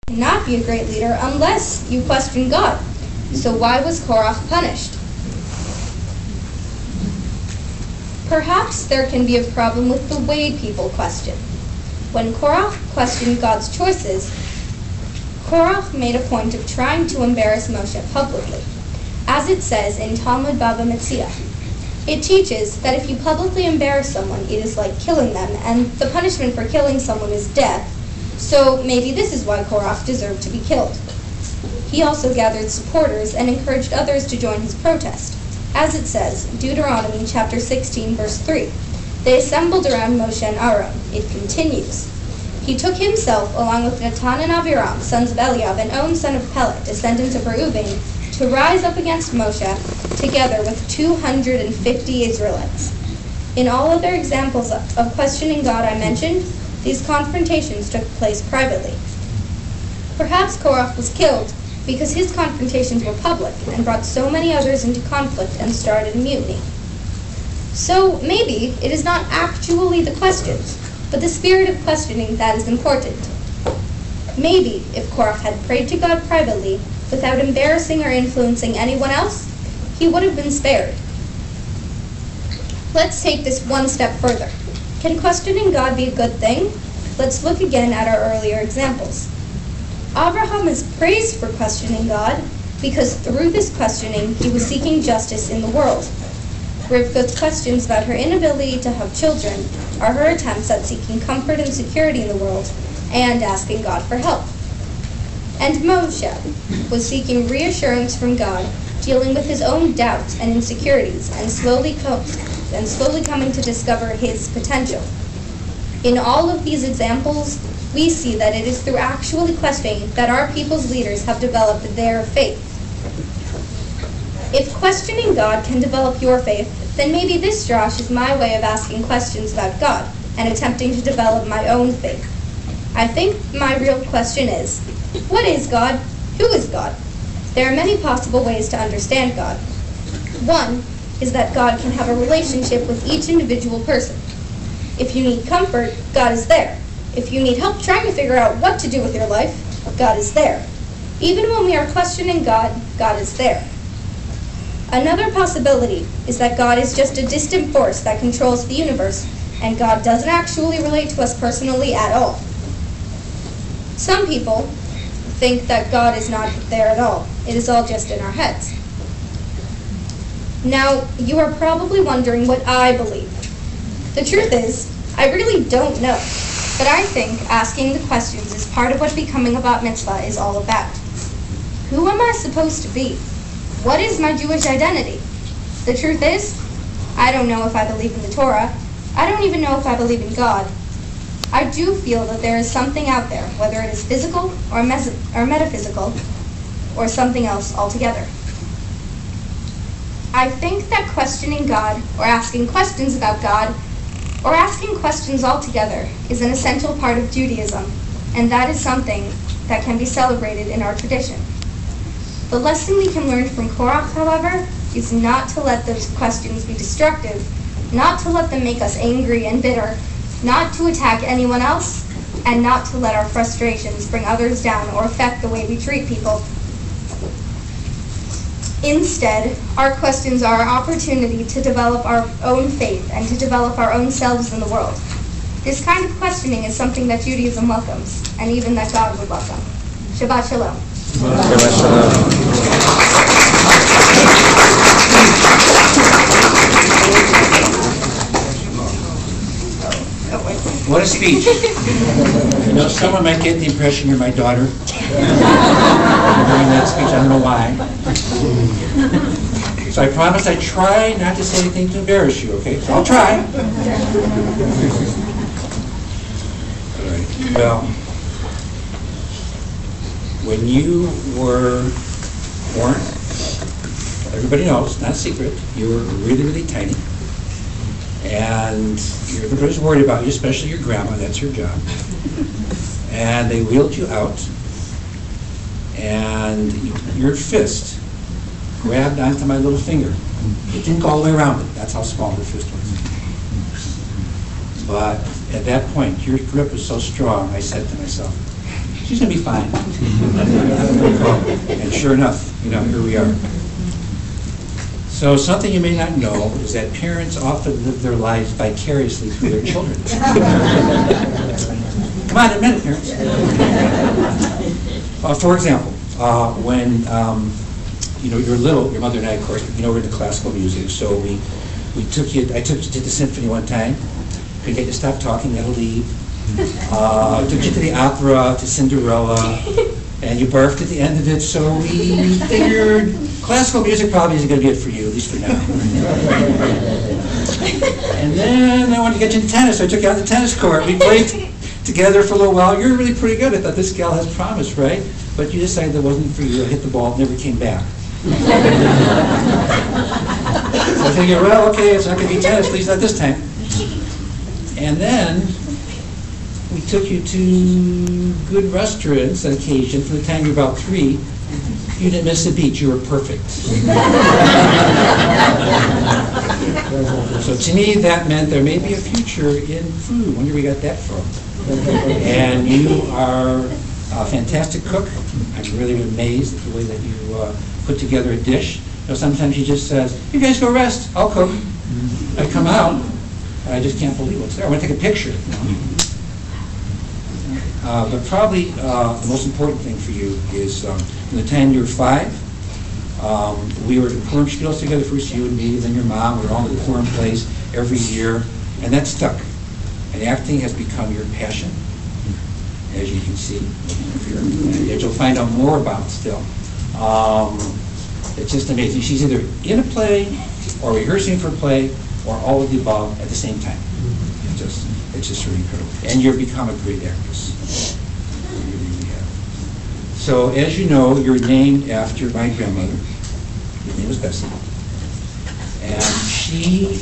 Not be a great leader unless you question God. So why was Korah punished? Perhaps there can be a problem with the way people question. When Korah questioned God's choices, Korah made a point of trying to embarrass Moshe publicly. As it says in Talmud Baba Metzia, it teaches that if you publicly embarrass someone, it is like killing them, and the punishment for killing someone is death. So maybe this is why Korah deserved to be killed. He also gathered supporters and encouraged others to join his protest. As it says, Deuteronomy chapter 16, verse 3, they assembled around Moshe and Aaron. It continues. He took himself, along with Natan and Aviram, sons of Eliab, and On, son of Pelet, descendant of Reuben, to rise up against Moshe, together with 250 Israelites. In all other examples of questioning God I mentioned, these confrontations took place privately. Perhaps Korah was killed because his confrontations were public and brought so many others into conflict and started a mutiny. So maybe it is not actually the questions, but the spirit of questioning that is important. Maybe if Korah had prayed to God privately, without embarrassing or influencing anyone else, he would have been spared. Let's take this one step further. Can questioning God be a good thing? Let's look again at our earlier examples. Abraham is praised for questioning God because through this questioning he was seeking justice in the world. Rivka's questions about her inability to have children are her attempts at seeking comfort and security in the world and asking God for help. And Moshe was seeking reassurance from God, dealing with his own doubts and insecurities, and slowly coming to discover his potential. In all of these examples, we see that it is through actually questioning that our people's leaders have developed their faith. If questioning God can develop your faith, then maybe this Josh is my way of asking questions about God and attempting to develop my own faith. I think my real question is, what is God? Who is God? There are many possible ways to understand God. One is that God can have a relationship with each individual person. If you need comfort, God is there. If you need help trying to figure out what to do with your life, God is there. Even when we are questioning God, God is there. Another possibility is that God is just a distant force that controls the universe, and God doesn't actually relate to us personally at all. Some people think that God is not there at all. It is all just in our heads. Now, you are probably wondering what I believe. The truth is, I really don't know, but I think asking the questions is part of what becoming a bat mitzvah is all about. Who am I supposed to be? What is my Jewish identity? The truth is, I don't know if I believe in the Torah. I don't even know if I believe in God. I do feel that there is something out there, whether it is physical or metaphysical, or something else altogether. I think that questioning God, or asking questions about God, or asking questions altogether is an essential part of Judaism, and that is something that can be celebrated in our tradition. The lesson we can learn from Korah, however, is not to let those questions be destructive, not to let them make us angry and bitter, not to attack anyone else, and not to let our frustrations bring others down or affect the way we treat people. Instead, our questions are our opportunity to develop our own faith and to develop our own selves in the world. This kind of questioning is something that Judaism welcomes, and even that God would welcome. Shabbat Shalom. Shabbat Shalom. What a speech. You know, someone might get the impression you're my daughter. During that speech, I don't know why. So I promise I try not to say anything to embarrass you, okay? So I'll try. All right. Well, when you were born, everybody knows, not a secret, you were really, really tiny. And everybody's worried about you, especially your grandma, that's your job. And they wheeled you out, and your fist grabbed onto my little finger. It didn't go all the way around it. That's how small the fist was. But at that point, your grip was so strong, I said to myself, she's going to be fine. And sure enough, here we are. So something you may not know is that parents often live their lives vicariously through their children. Come on, admit it, parents. For example, when you're little, your mother and I, of course, we're into classical music, so I took you to the symphony one time. Couldn't get you to stop talking, you had to leave. Took you to the opera, to Cinderella, and you barfed at the end of it, so we figured classical music probably isn't going to be it for you, at least for now. And then I wanted to get you into tennis, so I took you out to the tennis court. We played together for a little while. You're really pretty good. I thought this gal has promise, right? But you decided that wasn't for you. I hit the ball, never came back. So I figured, well, okay, it's not going to be tennis, at least not this time. And then we took you to good restaurants on occasion. From the time you were about 3, you didn't miss a beat. You were perfect. So to me, that meant there may be a future in food. Wonder where you got that from. And you are a fantastic cook. I'm really amazed at the way that you put together a dish. Sometimes she just says, "You guys go rest. I'll cook." I come out, and I just can't believe what's there. I want to take a picture. But probably the most important thing for you is from the time you were 5, we were at Purim Spiels together, first you and me, then your mom. We were all at the Purim place every year, and that stuck. And acting has become your passion, as you can see. As you'll find out more about still. It's just amazing. She's either in a play, or rehearsing for a play, or all of the above at the same time. It's just really incredible. And you've become a great actress. You really have. So, as you know, you're named after my grandmother. Her name was Bessie. And she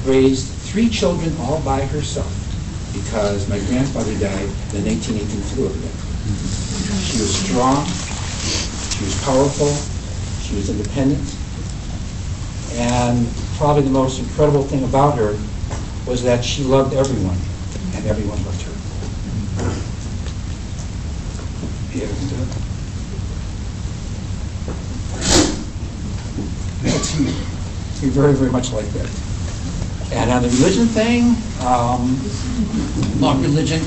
raised 3 children all by herself because my grandfather died in the 1918 flu epidemic. She was strong, she was powerful, she was independent, and probably the most incredible thing about her was that she loved everyone, and everyone loved her. Yeah, you're very, very much like that. And on the religion thing, about religion,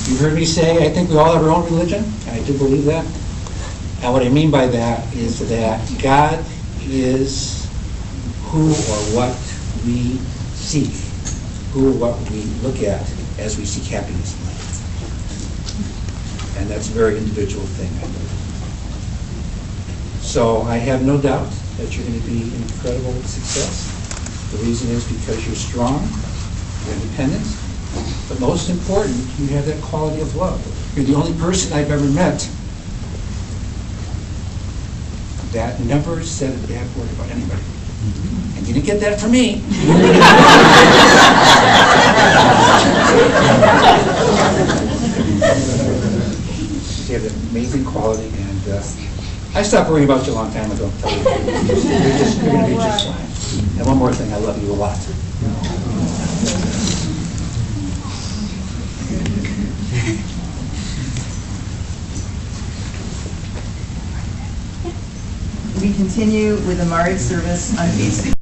you've heard me say, I think we all have our own religion, and I do believe that. And what I mean by that is that God is who or what we seek, who or what we look at as we seek happiness in life. And that's a very individual thing, I believe. So I have no doubt that you're going to be an incredible success. The reason is because you're strong, you're independent, but most important, you have that quality of love. You're the only person I've ever met that never said a bad word about anybody. And you didn't get that from me. You have an amazing quality, and I stopped worrying about you a long time ago. You're going to be just fine. And one more thing, I love you a lot. We continue with the Mari service on Facebook.